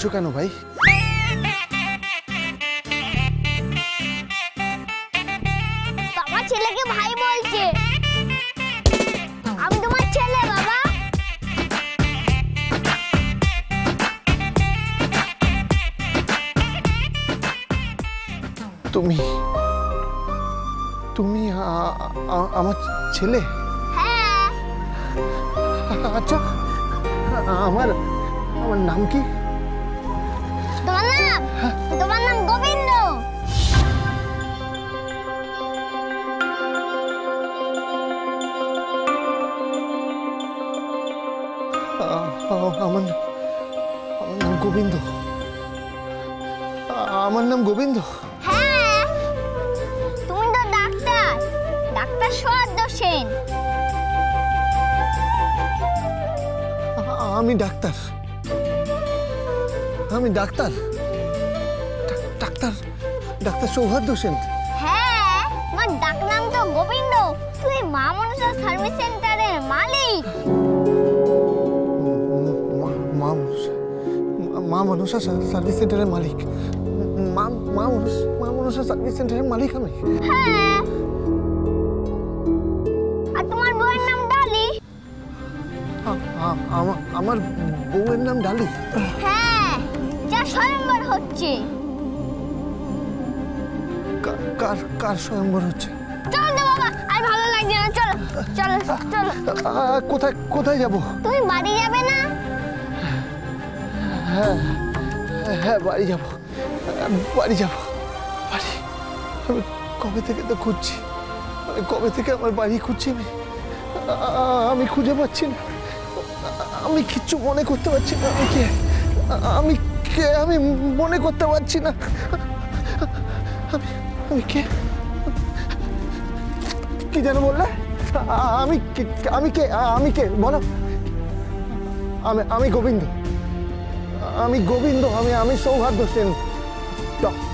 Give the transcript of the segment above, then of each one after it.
বলছো কেন ভাই? তোমার ছেলেকে ভাই বলছে। আমি তোমার ছেলে বাবা। তুমি তুমি আমার ছেলে? হ্যাঁ। আচ্ছা, আমার নাম কি? তোমার নাম গোবিন্দ। আমার নাম গোবিন্দ। আমার নাম গোবিন্দ। হ্যাঁ, তুমি তো ডাক্তার সৌহার্দ্য সেন। আমি ডাক্তার সৌহার্দ্য সেন। হ্যাঁ, আমার ডাকনাম তো গোবিন্দ। তুই মা মনসা সার্ভিস সেন্টারের মালিক। মা মনসা সার্ভিস সেন্টারের মালিক? মা মনসা সার্ভিস সেন্টারের মালিক আমি? হ্যাঁ। আর তোমার বউয়ের নাম ডালি? আমার বউয়ের নাম ডালি? হ্যাঁ, যা স্বয়ংবর হচ্ছে। কার স্বয়ংবর হচ্ছে? চলো তো বাবা, আর ভালো লাগছে না। চলো চলো চলো। কোথায় যাব? তুমি বাড়ি যাবে না? হ্যাঁ, বাড়ি যাব। আমি কবে থেকে তো খুঁজছি, কবে থেকে আমার বাড়ি খুঁজছি আমি খুঁজে পাচ্ছি না। আমি কিচ্ছু মনে করতে পারছি না। আমি মনে করতে পারছি না। আমি কি যেন বললে? আমি কে বলো? আমি গোবিন্দ। আমি সৌহার্দ্য সেন,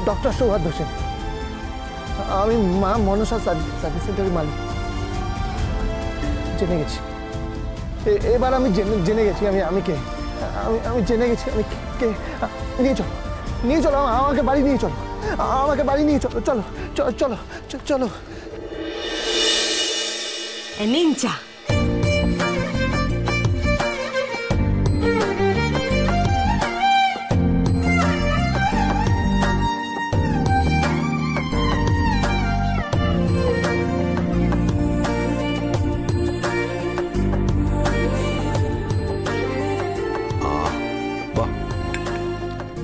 ডক্টর সৌহার্দ্য সেন। আমি মা মনসা সার্ভিস সেন্টারের মালিক। জেনে গেছি, এবার আমি জেনে গেছি আমি কে। আমি জেনে গেছি আমি কে। নিয়ে চলো আমাকে বাড়ি নিয়ে চলো। চলো। নিন চা।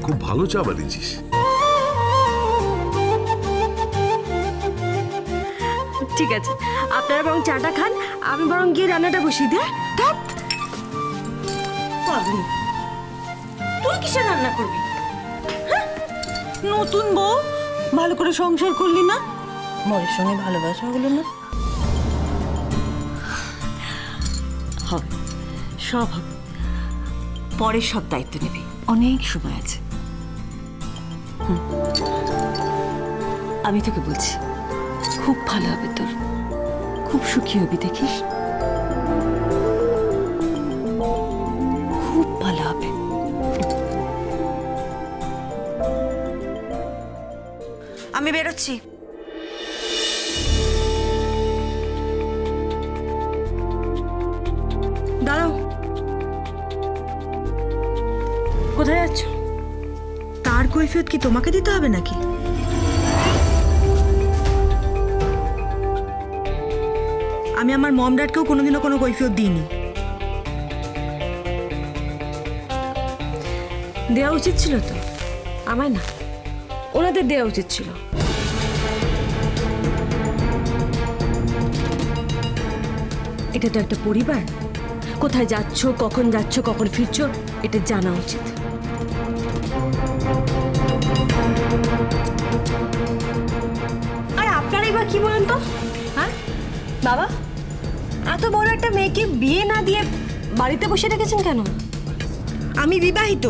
খুব ভালো চা বানিয়েছিস। ঠিক আছে, আপনারা বরং চাটা খান, আমি বরং গিয়ে রান্নাটা বসিয়ে দিই। তুই কিসের রান্না করবি? নতুন বউ, ভালো করে সংসার করলি না, বরের সঙ্গে ভালোবাসা হলো না। হবে, সব হবে। পরের সব দায়িত্ব নেবে, অনেক সময় আছে। আমি তোকে বলছি, খুব ভালো হবে তোর, খুব সুখী হবি, দেখিস খুব ভালো হবে। আমি বেরোচ্ছি। দাঁড়াও, কোথায় যাচ্ছ? তার কৈফিয়ত কি তোমাকে দিতে হবে নাকি? আমি আমার মম ড্যাডকেও কোনোদিনও কোনো কৈফিয়ত দিইনি। দেওয়া উচিত ছিল তো, আমায় না, ওনাদের দেওয়া উচিত ছিল। এটা তো একটা পরিবার, কোথায় যাচ্ছ, কখন যাচ্ছ, কখন ফিরছ, এটা জানা উচিত। আর আপনারাই বা কি বলেন তো? হ্যাঁ বাবা, এত বড় একটা মেয়েকে বিয়ে না দিয়ে বাড়িতে বসে রেখেছেন কেন? আমি বিবাহিত।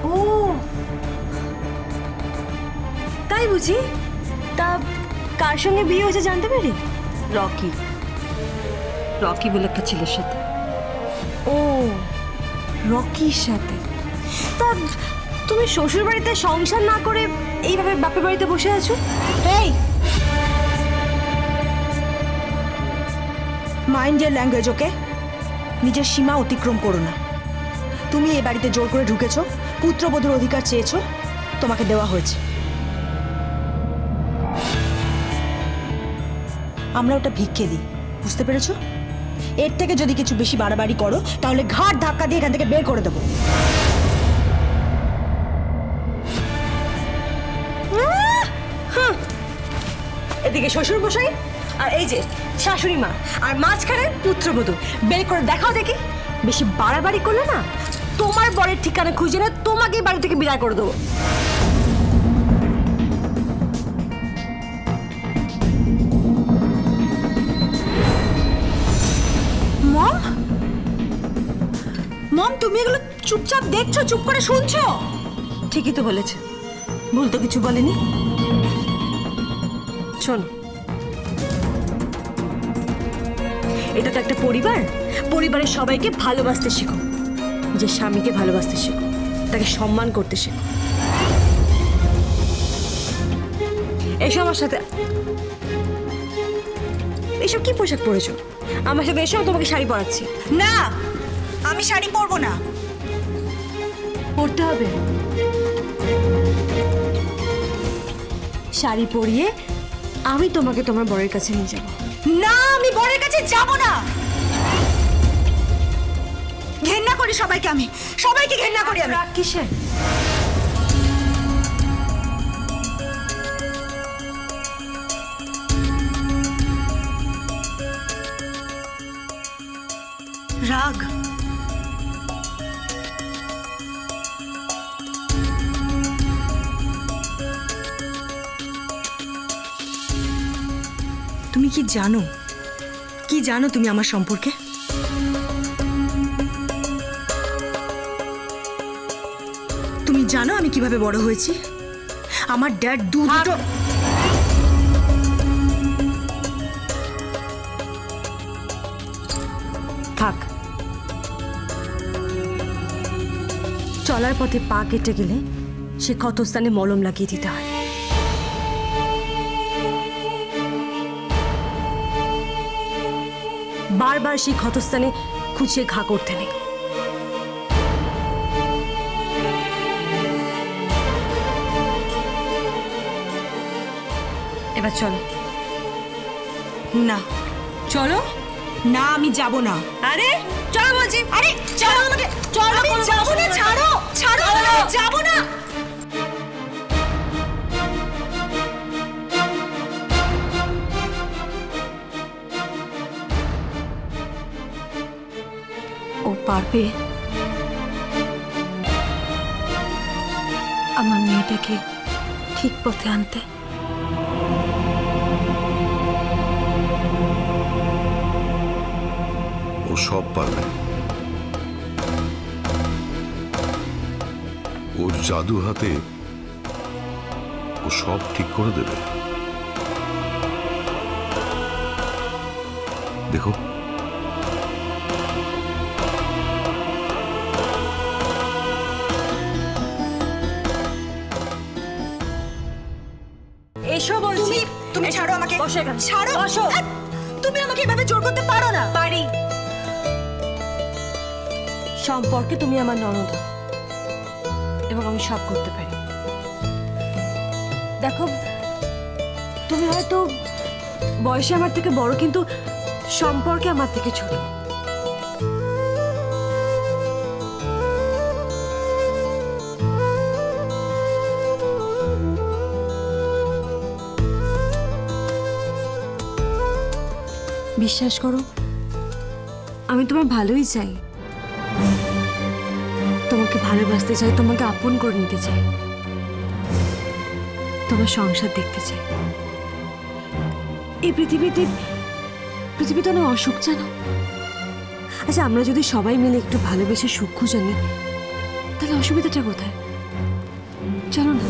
ও তাই বুঝি? তা কার সঙ্গে বিয়ে হয়েছে জানতে পারি? রকি বলে একটা ছেলের সাথে। ও রকির সাথে। তা তুমি শ্বশুর বাড়িতে সংসার না করে এইভাবে বাপের বাড়িতে বসে আছো? এই মাইন্ড ইয়ার ল্যাঙ্গুয়েজ, ওকে? নিজের সীমা অতিক্রম করো না। তুমি এই বাড়িতে জোর করে ঢুকেছো, পুত্রবধূর অধিকার চেয়েছো, তোমাকে দেওয়া হয়েছে। আমরা ওটা ভিক্ষে দিই, বুঝতে পেরেছো? এর থেকে যদি কিছু বেশি বাড়াবাড়ি করো তাহলে ঘাট ধাক্কা দিয়ে এখান থেকে বের করে দেবো। এদিকে শ্বশুর মশাই আর এই যে শাশুড়ি মা, আর মাঝখানে পুত্রবধূ। বের করে দেখাও দেখি। বেশি বাড়াবাড়ি করলে না তোমার বরের ঠিকানা খুঁজে না তোমাকে বাড়ি থেকে বিদায় করে দেবো। মম, মম তুমি এগুলো চুপচাপ দেখছো, চুপ করে শুনছো? ঠিকই তো বলেছে, ভুল তো কিছু বলেনি। শোন, এটা তো একটা পরিবার, পরিবারের সবাইকে ভালোবাসতে শেখো। যে স্বামীকে ভালোবাসতে শেখো, তাকে সম্মান করতে শেখো। এসো আমার সাথে। এসব কি পোশাক পরেছো? আমার সাথে এসো, তোমাকে শাড়ি পরাচ্ছি। না, আমি শাড়ি পরবো না। পরতে হবে। শাড়ি পরিয়ে আমি তোমাকে তোমার বরের কাছে নিয়ে যাব। না, আমি বরের কাছে যাব না। ঘেন্না করি সবাইকে, আমি সবাইকে ঘেন্না করি। আমি রাগ কিসের? রাগ? তুমি কি জানো, কি জানো তুমি আমার সম্পর্কে? তুমি জানো আমি কিভাবে বড় হয়েছি? আমার ড্যাড দুটো থাক। চলার পথে পা কেটে গেলে সে ক্ষতস্থানে মলম লাগিয়ে দিতে হয়। বারবার সেই ক্ষতস্থানে খুঁচিয়ে ঘা করতে নেই। এবার চলো। না, চলো না, আমি যাব না। আরে চলো বলছি। আরে চলো আমাকে, চলো। আমি যাব না, ছাড়ো, ছাড়ো, আমি যাব না। ও পারবে আমার মেয়েটাকে ঠিক পথে আনতে? ও সব পারবে। ওর জাদু হাতে ও সব ঠিক করে দেবে। দেখো, এসো বলছি। তুমি ছাড়ো আমাকে, বসো এখানে। ছাড়ো। বসো। তুমি আমাকে এভাবে জোর করতে পারো না। পারি। সম্পর্কে তুমি আমার ননদ এবং আমি সব করতে পারি। দেখো, তুমি হয়তো বয়সে আমার থেকে বড়, কিন্তু সম্পর্কে আমার থেকে ছোট। বিশ্বাস করো, আমি তোমার ভালোই চাই। তোমাকে ভালোবাসতে চাই, তোমাকে আপন করে নিতে চাই, তোমার সংসার দেখতে চাই। এই পৃথিবীতে অনেক অসুখ জানো। আচ্ছা, আমরা যদি সবাই মিলে একটু ভালোবেসে সুখ খুঁজে নিই, তাহলে অসুবিধাটা কোথায়? চলো না,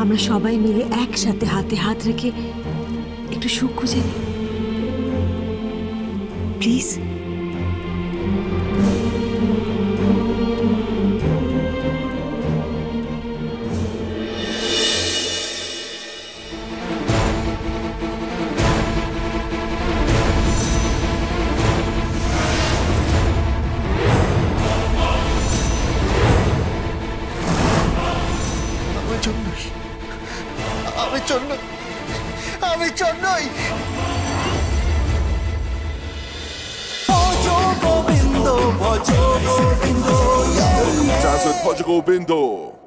আমরা সবাই মিলে একসাথে হাতে হাত রেখে একটু সুখ খুঁজে নিই, প্লিজ। চন্নই, আমি চন্নই, আমি চন্নই। Dance with Portugal Bindo.